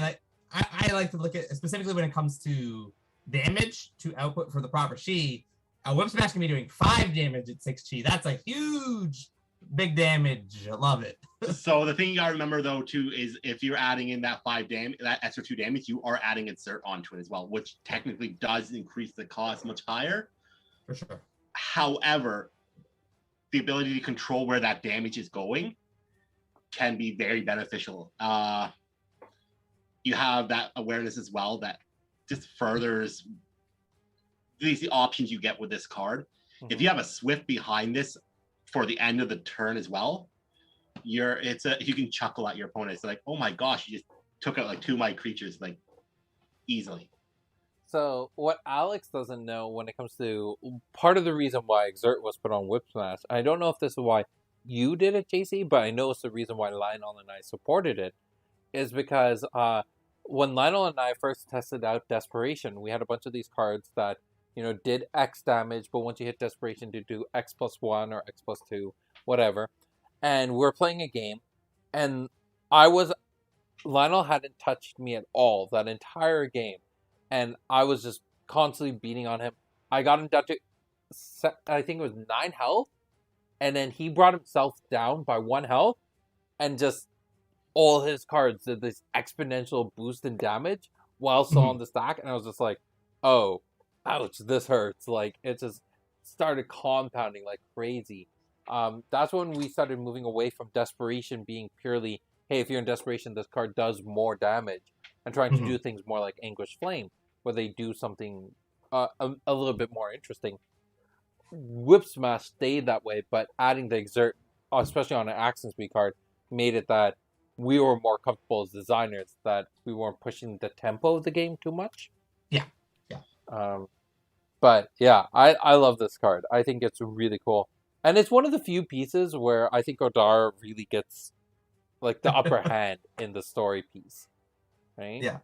I like to look at, specifically when it comes to damage to output for the proper chi. A whip smash can be doing 5 damage at 6 chi. That's a huge, big damage. I love it. So the thing you gotta remember though too is if you're adding in that 5 damage, that extra 2 damage, you are adding insert onto it as well, which technically does increase the cost much higher. For sure. However, the ability to control where that damage is going can be very beneficial. You have that awareness as well that just furders these options you get with this card. If you have a Swift behind this for the end of the turn as well, you can chuckle at your opponent. It's like, oh my gosh, you just took out like 2 of my creatures like easily. So what Alex doesn't know when it comes to part of the reason why Exert was put on Whip Smash, I don't know if this is why you did it, JC, but I know it's the reason why Lionel and I supported it, is because when Lionel and I first tested out Desperation, we had a bunch of these cards that, you know, did X damage, but once you hit Desperation to do X+1 or X+2, whatever. And we were playing a game, and Lionel hadn't touched me at all that entire game. And I was just constantly beating on him. I got him down to, I think it was 9 health. And then he brought himself down by 1 health. And just all his cards did this exponential boost in damage while still on the stack. And I was just like, oh, ouch, this hurts. Like, it just started compounding like crazy. That's when we started moving away from Desperation being purely, hey, if you're in Desperation, this card does more damage. And trying to do things more like Anguish Flame, where they do something a little bit more interesting. Whip Smash stayed that way, but adding the Exert, especially on an Action Speed card, made it that we were more comfortable as designers, that we weren't pushing the tempo of the game too much. Yeah. But yeah, I love this card. I think it's really cool. And it's one of the few pieces where I think Odara really gets like the upper hand in the story piece. Right? Yeah.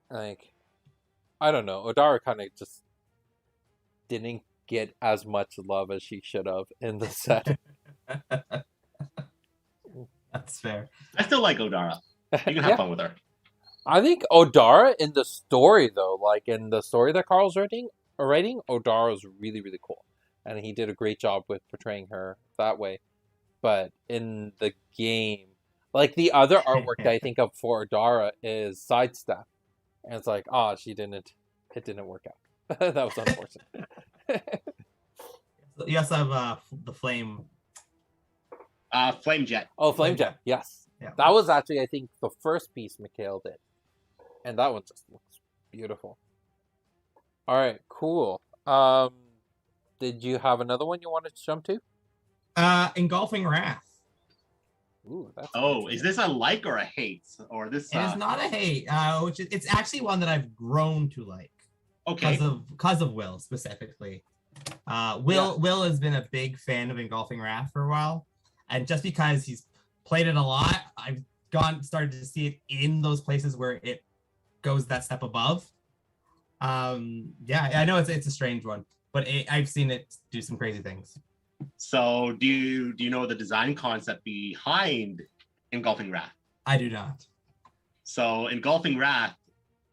Like, I don't know. Odara kind of just didn't get as much love as she should have in the set. That's fair. I still like Odara. You can have fun with her. I think Odara in the story, though, like in the story that Carl's writing, Odara is really, really cool. And he did a great job with portraying her that way. But in the game, like the other artwork that I think of for Odara is Sidestep. And it's like, it didn't work out. That was unfortunate. You also have the Flame. Flame Jet. Oh, Flame Jet, yes. Yeah. That was actually, I think, the first piece Mikhail did. And that one just looks beautiful. All right, cool. Did you have another one you wanted to jump to? Engulfing Wrath. Ooh, that's Is this a like or a hate? Or this? It is not a hate. It's actually one that I've grown to like. Okay. Because of Will specifically. Will has been a big fan of Engulfing Wrath for a while, and just because he's played it a lot, I've started to see it in those places where it goes that step above. I know it's a strange one, but I've seen it do some crazy things. So do you know the design concept behind Engulfing Wrath? I do not. So Engulfing Wrath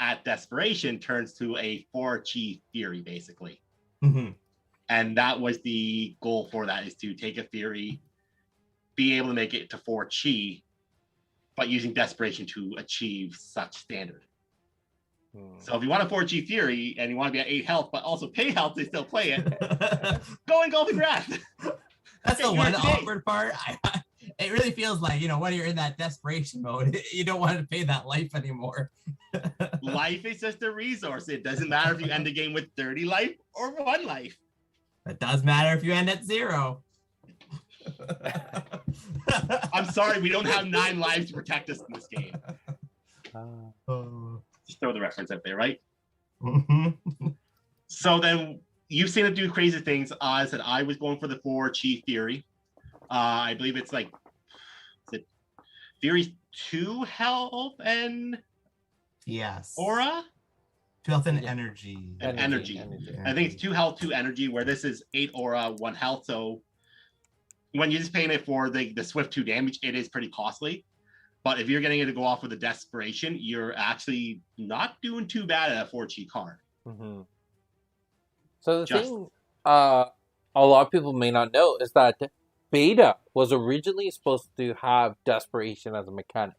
at Desperation turns to a 4-chi Fury, basically. Mm-hmm. And that was the goal for that, is to take a Fury, be able to make it to 4-chi, but using Desperation to achieve such standard. So if you want a 4-chi Fury and you want to be at 8 health, but also pay health to still play it, go Engulfing Wrath. That's the one awkward part. It really feels like, when you're in that desperation mode, you don't want to pay that life anymore. Life is just a resource. It doesn't matter if you end the game with 30 life or 1 life. It does matter if you end at 0. I'm sorry, we don't have 9 lives to protect us in this game. Just throw the reference out there, right? So then you've seen it do crazy things. I said I was going for the 4-chi Fury. I believe it's like Fury's 2 health and Yes. aura? 2 health and Yeah. energy. And energy. I think it's 2 health, 2 energy, where this is 8 aura, 1 health. So when you're just paying it for the swift 2 damage, it is pretty costly. But if you're getting it to go off with a desperation, you're actually not doing too bad at a 4-chi card. Mm-hmm. So the Just- thing a lot of people may not know is that Beta was originally supposed to have Desperation as a mechanic.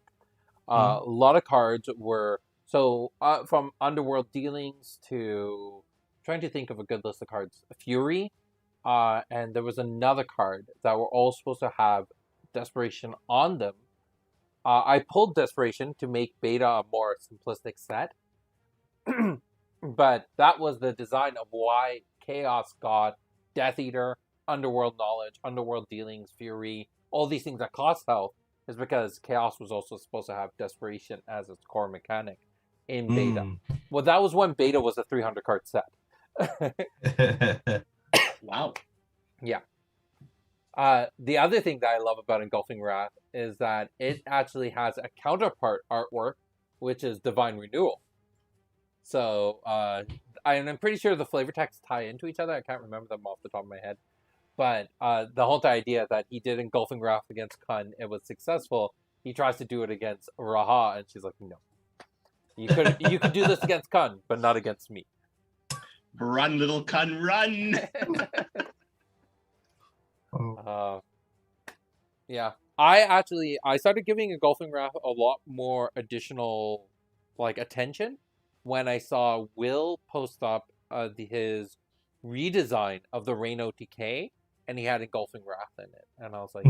A lot of cards were from Underworld Dealings to trying to think of a good list of cards. Fury, and there was another card that were all supposed to have Desperation on them. I pulled Desperation to make Beta a more simplistic set. But that was the design of why Chaos got Death Eater, Underworld Knowledge, Underworld Dealings, Fury, all these things that cost health, is because Chaos was also supposed to have Desperation as its core mechanic in Beta. Well, that was when Beta was a 300 card set. Wow. The other thing that I love about Engulfing Wrath is that it actually has a counterpart artwork, which is Divine Renewal. So, I'm pretty sure the flavor texts tie into each other. I can't remember them off the top of my head. But the whole idea that he did Engulfing Wrath against Kun, it was successful. He tries to do it against Raha, and she's like, no. You could do this against Kun, but not against me. Run, little Kun, run! Yeah. I started giving Engulfing Wrath a lot more additional attention when I saw Will post up his redesign of the Reign OTK, and he had Engulfing Wrath in it. And I was like,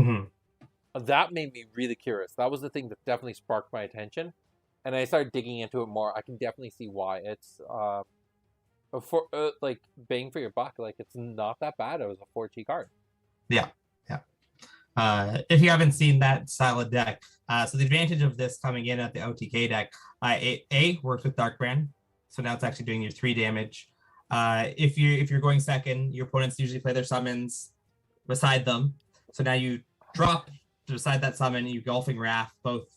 that made me really curious. That was the thing that definitely sparked my attention. And I started digging into it more. I can definitely see why. It's for bang for your buck. It's not that bad. It was a 4G card. Yeah. If you haven't seen that style of deck, so the advantage of this coming in at the OTK deck, A works with Dark Brand, so now it's actually doing your 3 damage. If you're going second, your opponents usually play their summons beside them, so now you drop beside that summon, you Engulfing Wrath both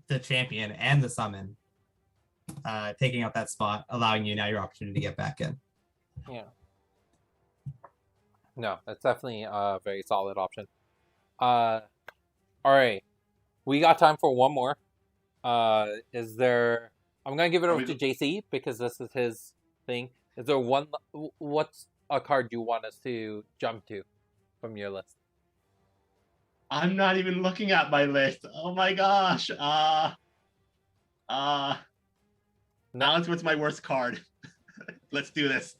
the champion and the summon, taking out that spot, allowing you now your opportunity to get back in. Yeah. No, that's definitely a very solid option. All right, we got time for one more. Is there? I'm gonna give it over to JC because this is his thing. Is there one? What's a card you want us to jump to from your list? I'm not even looking at my list. Oh my gosh. Alex, what's my worst card? Let's do this.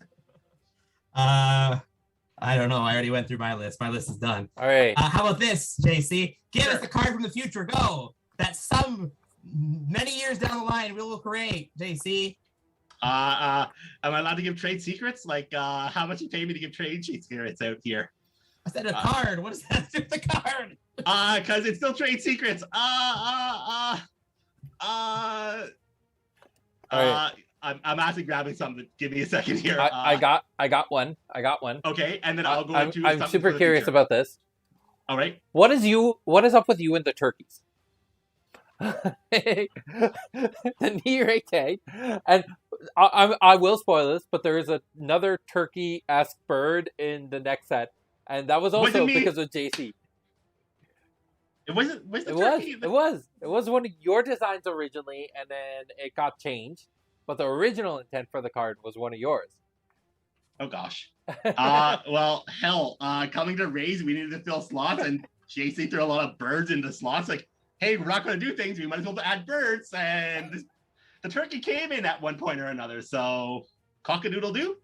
I don't know. I already went through my list. My list is done. All right. How about this, JC? Give us a card from the future. That some many years down the line we will create, JC. Am I allowed to give trade secrets? How much you pay me to give trade secrets out here? I said a card. What does that do with the card? Because it's still trade secrets. All right. I'm actually grabbing something. Give me a second here. I got one. Okay, and then I'll go into. I'm super curious about this. All right. What is up with you and the turkeys? The Nirete, and I will spoil this, but there is another turkey-esque bird in the next set, and that was also because of JC. It wasn't. It was one of your designs originally, and then it got changed. But the original intent for the card was one of yours. Oh gosh. Well, hell. Coming to Raise, we needed to fill slots, and JC threw a lot of birds into slots. Hey, we're not going to do things. We might as well add birds, and the turkey came in at one point or another. So, cock-a-doodle-doo.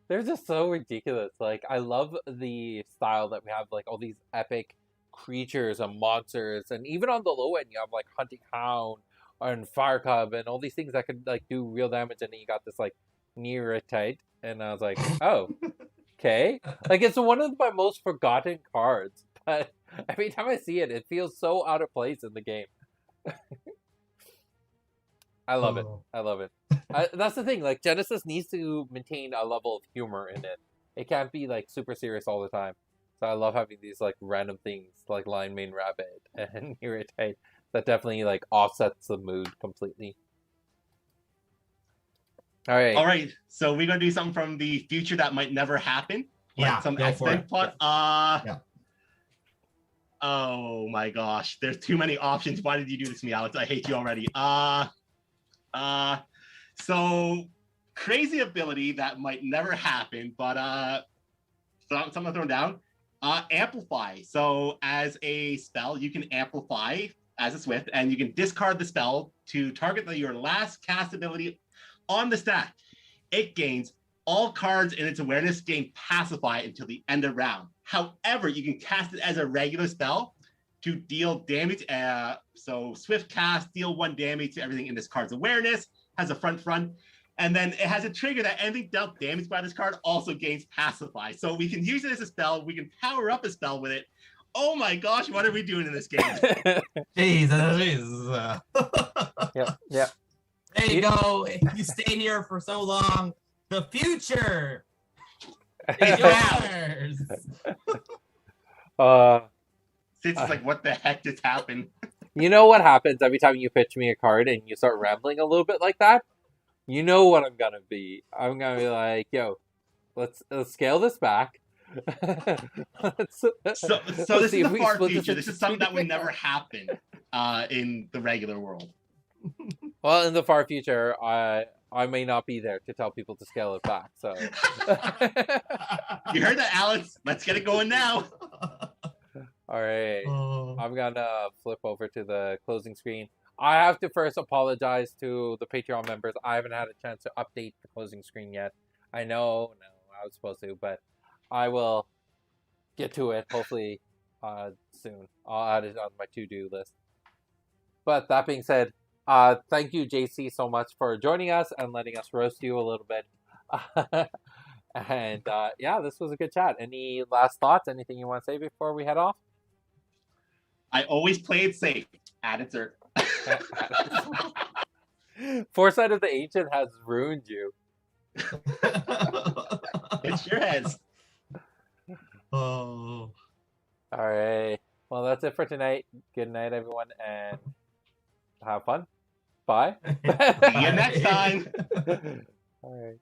They're just so ridiculous. I love the style that we have, all these epic creatures and monsters, and even on the low end you have Hunting Hound and Fire Cub and all these things that could do real damage, and then you got this Nirete, and I was like, oh, okay. It's one of my most forgotten cards, but every time I see it, it feels so out of place in the game. I love it. That's the thing. Genesis needs to maintain a level of humor in it. It can't be super serious all the time. So I love having these like random things like Lion Mane Rabbit and Irritate that definitely like offsets the mood completely. All right. All right, so we're gonna do something from the future that might never happen. Like Yeah, some go for X-Men it. plot. Yeah. Oh my gosh, there's too many options. Why did you do this to me, Alex? I hate you already. So crazy ability that might never happen, but something thrown down. Amplify. So as a spell, you can amplify as a Swift, and you can discard the spell to target your last cast ability on the stack. It gains all cards in its awareness gain pacify until the end of round. However, you can cast it as a regular spell to deal damage. So Swift cast, deal 1 damage to everything in this card's awareness, has a front, and then it has a trigger that anything dealt damage by this card also gains pacify. So we can use it as a spell. We can power up a spell with it. Oh my gosh, what are we doing in this game? Jesus. Yeah. There you go. You stayed here for so long. The future is yours. It's like, what the heck just happened? You know what happens every time you pitch me a card and you start rambling a little bit like that? You know what I'm gonna be. I'm gonna be like, yo, let's scale this back. So this is the far future. This is something that would never happen in the regular world. Well, in the far future, I may not be there to tell people to scale it back. So you heard that, Alex? Let's get it going now. All right, I'm gonna flip over to the closing screen. I have to first apologize to the Patreon members. I haven't had a chance to update the closing screen yet. I know, I was supposed to, but I will get to it hopefully soon. I'll add it on my to-do list. But that being said, thank you, JC, so much for joining us and letting us roast you a little bit. And yeah, this was a good chat. Any last thoughts? Anything you want to say before we head off? I always play it safe. Add dessert. Foresight of the Ancient has ruined you. It sure has. Oh. All right. Well, that's it for tonight. Good night, everyone, and have fun. Bye. See you next time. All right.